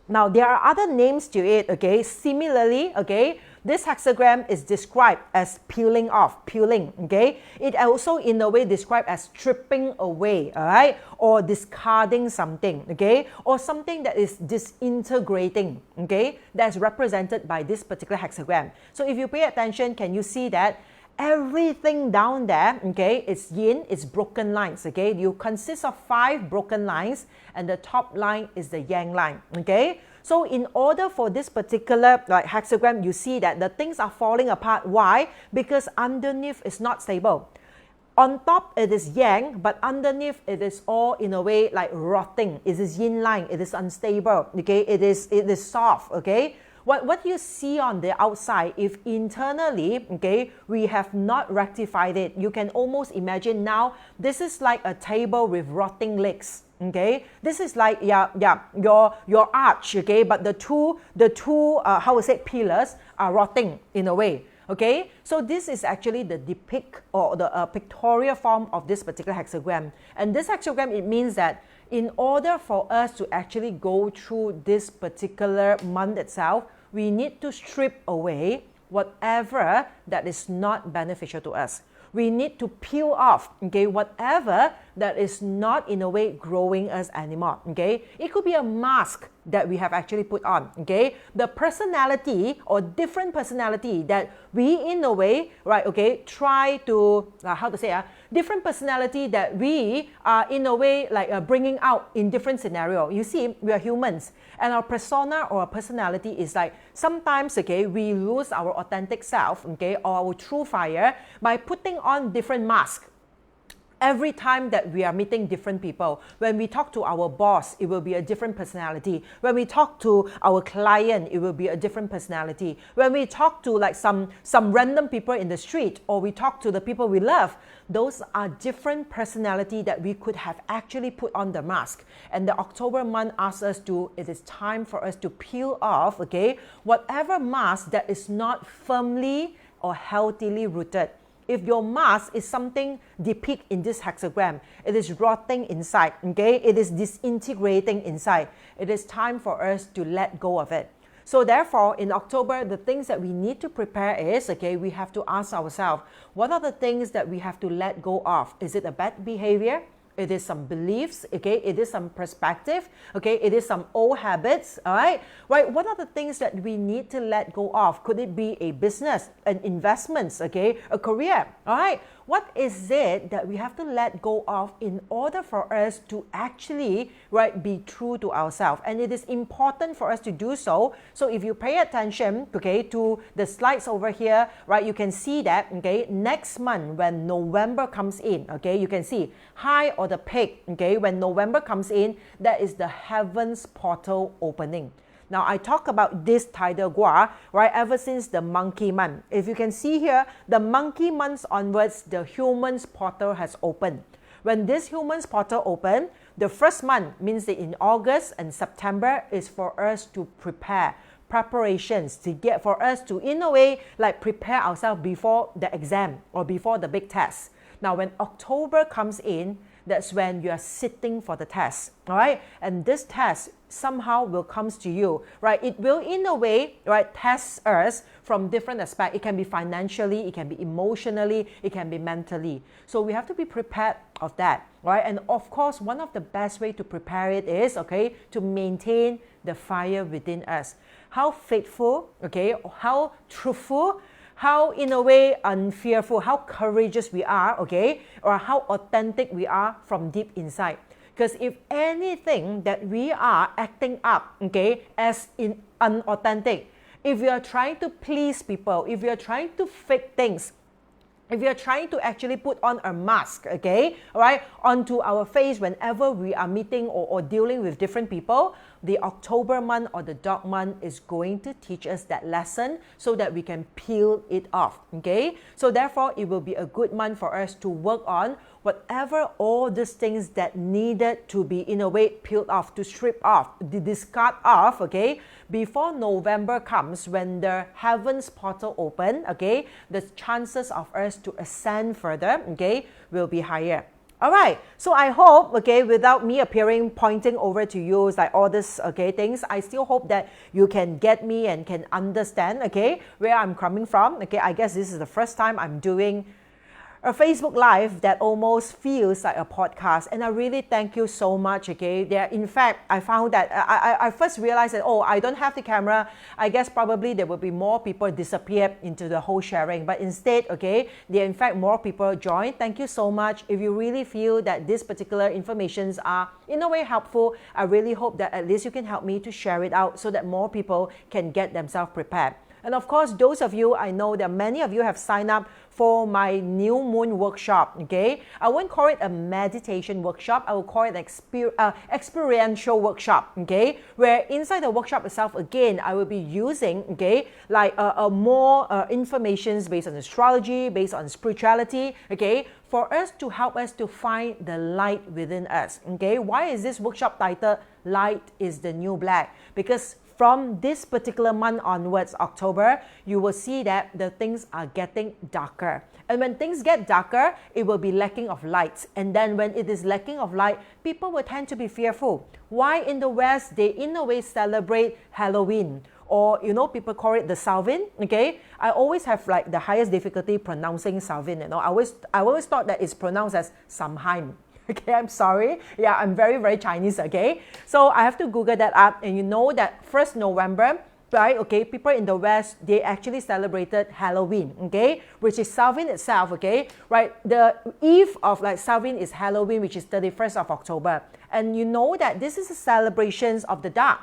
Now, there are other names to it, okay? Similarly, okay, this hexagram is described as peeling off, peeling, okay? It also, in a way, described as stripping away, all right? Or discarding something, okay? Or something that is disintegrating, okay? That's represented by this particular hexagram. So if you pay attention, can you see that everything down there, okay, it's yin, it's broken lines, okay? You consist of 5 broken lines, and the top line is the yang line, okay? So in order for this particular like hexagram, you see that the things are falling apart. Why? Because underneath is not stable. On top it is yang, but underneath it is all in a way like rotting. It is yin line, it is unstable, okay? It is soft, okay? What you see on the outside, if internally, okay, we have not rectified it, you can almost imagine now this is like a table with rotting legs, okay? This is like your arch, okay? But the two pillars are rotting in a way, okay? So this is actually the pictorial form of this particular hexagram. And this hexagram, it means that in order for us to actually go through this particular month itself, we need to strip away whatever that is not beneficial to us. We need to peel off, okay, whatever that is not in a way growing us anymore, okay? It could be a mask that we have actually put on, okay? The personality or different personality that we in a way, right, okay, try to, different personality that we are in a way like bringing out in different scenario. You see, we are humans and our persona or our personality is like sometimes, okay, we lose our authentic self, okay, or our true fire by putting on different masks. Every time that we are meeting different people, when we talk to our boss, it will be a different personality. When we talk to our client, it will be a different personality. When we talk to like some random people in the street, or we talk to the people we love, those are different personality that we could have actually put on the mask. And the October month asks us to, it is time for us to peel off, okay, whatever mask that is not firmly or healthily rooted. If your mask is something depicted in this hexagram, it is rotting inside, okay? It is disintegrating inside. It is time for us to let go of it. So therefore, in October, the things that we need to prepare is, okay, we have to ask ourselves, what are the things that we have to let go of? Is it a bad behavior? It is some beliefs, okay? It is some perspective, okay? It is some old habits, all right? Right? What are the things that we need to let go of? Could it be a business, an investments, okay? A career, all right? What is it that we have to let go of in order for us to actually, right, be true to ourselves? And it is important for us to do so. So if you pay attention, okay, to the slides over here, right, you can see that, okay, next month when November comes in, okay, you can see high or the peak, okay, when November comes in, that is the heavens portal opening. Now, I talk about this tidal gua, right, ever since the monkey month. If you can see here, the monkey months onwards, the humans portal has opened. When this humans portal open, the first month means that in August and September is for us to prepare, preparations to get for us to, in a way, like prepare ourselves before the exam or before the big test. Now, when October comes in, that's when you are sitting for the test, all right? And this test somehow will come to you, right? It will, in a way, right, test us from different aspects. It can be financially, it can be emotionally, it can be mentally. So we have to be prepared of that, right? And of course, one of the best way to prepare it is, okay, to maintain the fire within us. How faithful, okay, how truthful, how in a way unfearful, how courageous we are, okay, or how authentic we are from deep inside. Because if anything that we are acting up, okay, as in unauthentic, if we are trying to please people, if we are trying to fake things, if you're trying to actually put on a mask, okay, all right, onto our face whenever we are meeting or dealing with different people, the October month or the dog month is going to teach us that lesson so that we can peel it off, okay? So therefore, it will be a good month for us to work on whatever all these things that needed to be, in a way, peeled off, to strip off, to discard off, okay? Before November comes, when the heavens portal open, okay, the chances of us to ascend further, okay, will be higher. All right, so I hope, okay, without me appearing, pointing over to you, like all this, okay, things, I still hope that you can get me and can understand, okay, where I'm coming from. Okay, I guess this is the first time I'm doing a Facebook Live that almost feels like a podcast, and I really thank you so much, okay? In fact, I found that I first realized that, oh, I don't have the camera. I guess probably there will be more people disappear into the whole sharing, but instead, okay, there are in fact more people join. Thank you so much. If you really feel that these particular informations are in a way helpful, I really hope that at least you can help me to share it out so that more people can get themselves prepared. And of course, those of you, I know that many of you have signed up for my new moon workshop, okay? I won't call it a meditation workshop. I will call it an experiential workshop, okay? Where inside the workshop itself, again, I will be using, okay, like more information based on astrology, based on spirituality, okay? For us to help us to find the light within us, okay? Why is this workshop titled Light is the New Black? Because from this particular month onwards, October, you will see that the things are getting darker. And when things get darker, it will be lacking of light. And then when it is lacking of light, people will tend to be fearful. Why in the West, they in a way celebrate Halloween? Or, you know, people call it the Salvin, okay? I always have like the highest difficulty pronouncing Salvin, you know. I always thought that it's pronounced as Samhain. Okay, I'm sorry. Yeah, I'm very, very Chinese, okay? So I have to Google that up, and you know that 1st November, right, okay, people in the West, they actually celebrated Halloween, okay, which is Samhain itself, okay, right? The eve of like Samhain is Halloween, which is 31st of October. And you know that this is a celebration of the dark,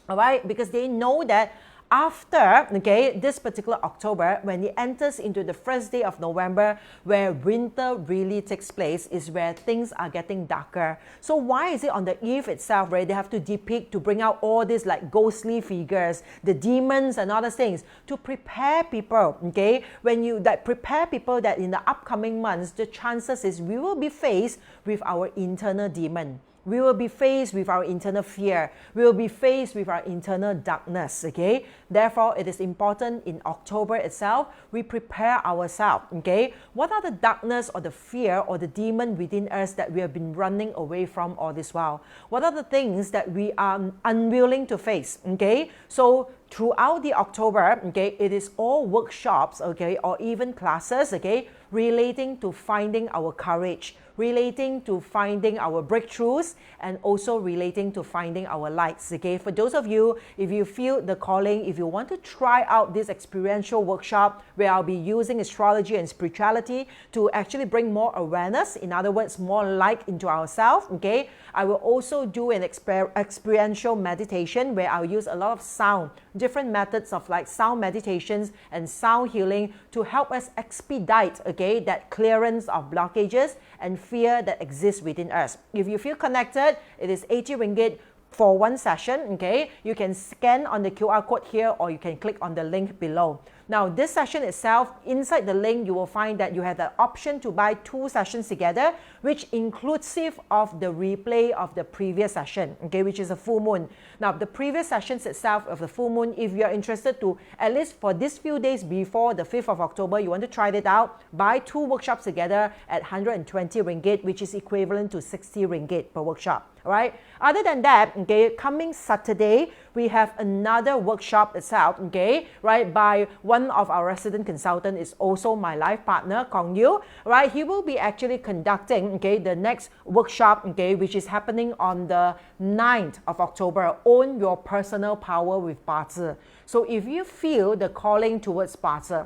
all right? Because they know that after, okay, this particular October, when it enters into the first day of November, where winter really takes place, is where things are getting darker. So why is it on the eve itself, right? They have to depict, to bring out all these like ghostly figures, the demons and other things, to prepare people, okay? When you prepare people that in the upcoming months, the chances is we will be faced with our internal demon. We will be faced with our internal fear. We will be faced with our internal darkness, okay? Therefore, it is important in October itself, we prepare ourselves, okay? What are the darkness or the fear or the demon within us that we have been running away from all this while? What are the things that we are unwilling to face, okay? So, throughout the October, okay, it is all workshops, okay, or even classes, okay, relating to finding our courage, relating to finding our breakthroughs, and also relating to finding our lights, okay? For those of you, if you feel the calling, if you want to try out this experiential workshop where I'll be using astrology and spirituality to actually bring more awareness, in other words, more light into ourselves, okay? I will also do an experiential meditation where I'll use a lot of sound, different methods of like sound meditations and sound healing to help us expedite, okay, that clearance of blockages and fear that exists within us. If you feel connected, it is 80 ringgit for one session, okay? You can scan on the QR code here or you can click on the link below. Now, this session itself, inside the link, you will find that you have the option to buy 2 sessions together, which inclusive of the replay of the previous session, okay, which is a full moon. Now, the previous sessions itself of the full moon, if you're interested to, at least for these few days before the 5th of October, you want to try it out, buy 2 workshops together at 120 ringgit, which is equivalent to 60 ringgit per workshop. All right. Other than that, okay, coming Saturday, we have another workshop itself, okay, right, by one of our resident consultant, is also my life partner, Kong Yu, right? He will be actually conducting, okay, the next workshop, okay, which is happening on the 9th of October, Own Your Personal Power with Ba Zi. So if you feel the calling towards Ba Zi,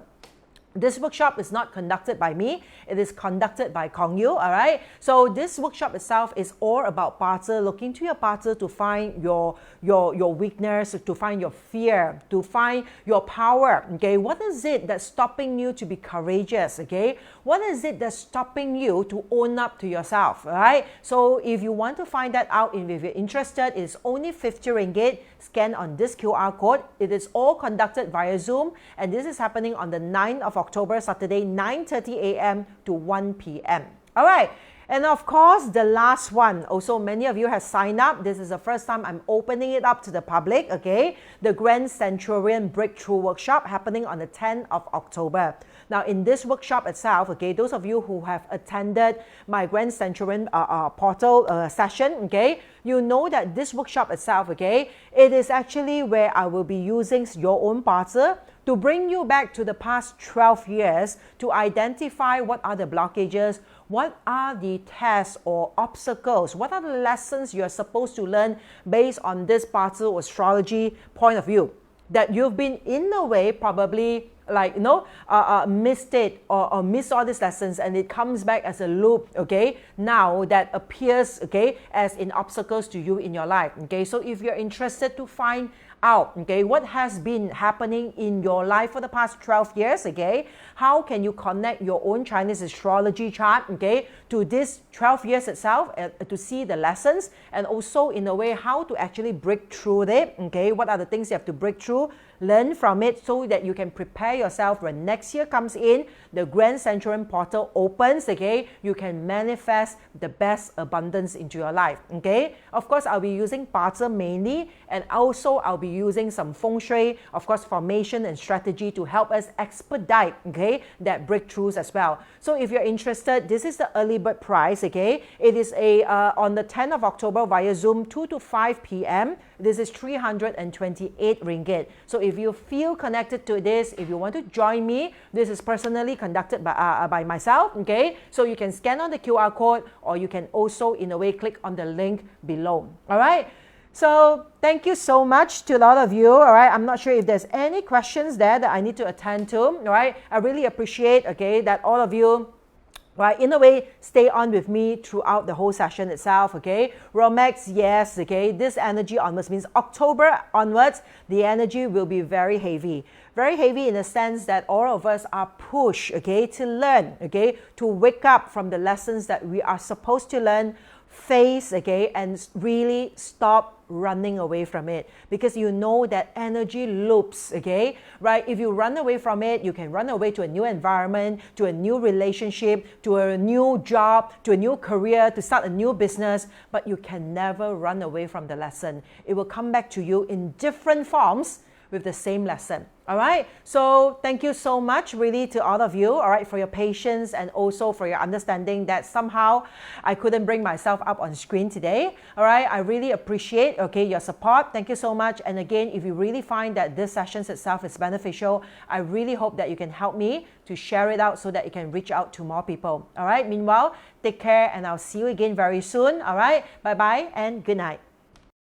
this workshop is not conducted by me, it is conducted by Kong Yu, all right? So this workshop itself is all about Ba Zi, looking to your Ba Zi to find your weakness, to find your fear, to find your power, okay? What is it that's stopping you to be courageous, okay? What is it that's stopping you to own up to yourself, all right? So if you want to find that out, if you're interested, it's only 50 ringgit, scan on this QR code. It is all conducted via Zoom, and this is happening on the 9th of October, Saturday, 9:30 a.m. to 1 p.m. All right. And of course, the last one, also many of you have signed up. This is the first time I'm opening it up to the public, okay? The Grand Centurion Breakthrough Workshop happening on the 10th of October. Now, in this workshop itself, okay, those of you who have attended my Grand Centurion portal session, okay, you know that this workshop itself, okay, it is actually where I will be using your own Ba Zi to bring you back to the past 12 years to identify what are the blockages, what are the tests or obstacles, what are the lessons you're supposed to learn based on this Ba Zi astrology point of view that you've been in a way probably like, you know, missed it or missed all these lessons, and it comes back as a loop, okay, now that appears, okay, as in obstacles to you in your life, okay? So if you're interested to find out, okay, what has been happening in your life for the past 12 years, okay, how can you connect your own Chinese astrology chart, okay, to this 12 years itself to see the lessons, and also in a way how to actually break through it, okay, what are the things you have to break through, learn from it so that you can prepare yourself when next year comes in, the Grand Centurion portal opens, okay, you can manifest the best abundance into your life, okay? Of course, I'll be using Ba Zi mainly, and also I'll be using some feng shui, of course, formation and strategy to help us expedite, okay, that breakthroughs as well. So if you're interested, this is the early bird price, okay? It is on the 10th of October via Zoom, 2 to 5 p.m. This is 328 ringgit. So if you feel connected to this, if you want to join me, this is personally conducted by myself, okay? So you can scan on the QR code, or you can also, in a way, click on the link below, all right? So thank you so much to a lot of you, all right? I'm not sure if there's any questions there that I need to attend to, all right? I really appreciate, okay, that all of you right? In a way, stay on with me throughout the whole session itself, okay? Romex, yes, okay? This energy onwards means October onwards, the energy will be very heavy. Very heavy in the sense that all of us are pushed, okay, to learn, okay? To wake up from the lessons that we are supposed to learn, face, okay, and really stop running away from it, because you know that energy loops, okay, right? If you run away from it, you can run away to a new environment, to a new relationship, to a new job, to a new career, to start a new business, but you can never run away from the lesson. It will come back to you in different forms with the same lesson. All right, so thank you so much really to all of you, all right, for your patience and also for your understanding that somehow I couldn't bring myself up on screen today. All right, I really appreciate, okay, your support. Thank you so much. And again, if you really find that this session itself is beneficial, I really hope that you can help me to share it out so that it can reach out to more people. All right, meanwhile, take care and I'll see you again very soon. All right, bye-bye and good night.